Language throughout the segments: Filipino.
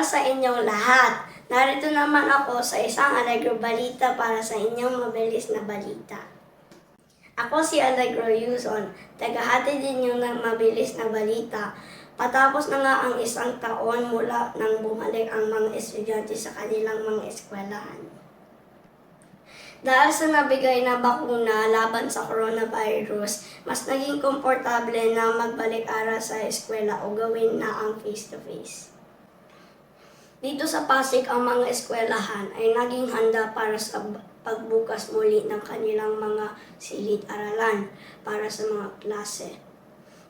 araw sa inyong lahat. Narito naman ako sa isang Allegro Balita para sa inyong mabilis na balita. Ako si Allegro Yuzon, tagahatid din yung mabilis na balita. Patapos na nga ang isang taon mula nang bumalik ang mga estudyante sa kanilang mga eskwelahan. Dahil sa nabigay na bakuna laban sa coronavirus, mas naging komportable na magbalik-aral sa eskwela o gawin na ang face-to-face. Dito sa Pasig, ang mga eskwelahan ay naging handa para sa pagbukas muli ng kanilang mga silid-aralan para sa mga klase.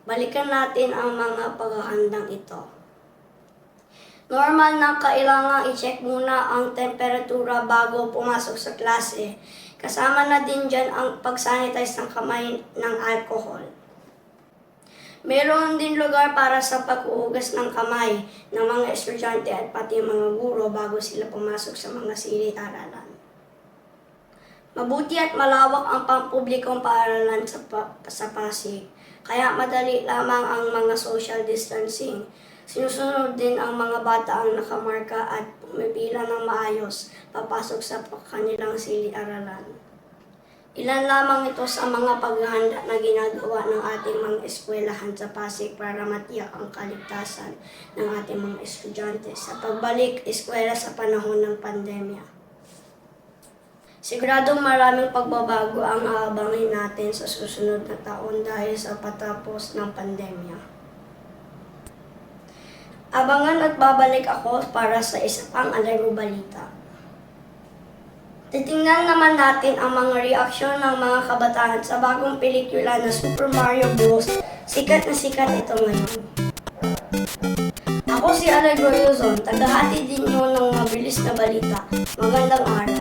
Balikan natin ang mga paghahandang ito. Normal na kailangan i-check muna ang temperatura bago pumasok sa klase. Kasama na din dyan ang pag-sanitize ng kamay ng alcohol. Meron din lugar para sa paghuhugas ng kamay ng mga estudyante at pati mga guro bago sila pumasok sa mga silid-aralan. Mabuti at malawak ang pampublikong paaralan sa Pasig, kaya madali lamang ang mga social distancing. Sinusunod din ang mga bata ang nakamarka at pumipila ng maayos papasok sa kanilang silid-aralan. Ilan lamang ito sa mga paghahanda na ginagawa ng ating mga eskwelahan sa Pasig para matiyak ang kaligtasan ng ating mga estudyante sa pagbalik eskwela sa panahon ng pandemya. Siguradong maraming pagbabago ang aabangin natin sa susunod na taon dahil sa patapos ng pandemya. Abangan at babalik ako para sa isa pang Allegro Balita. Titingnan naman natin ang mga reaksyon ng mga kabataan sa bagong pelikula na Super Mario Bros. Sikat na sikat ito ngayon. Ako si Allegro Yuzon, tagahatid din nyo ng mabilis na balita. Magandang araw.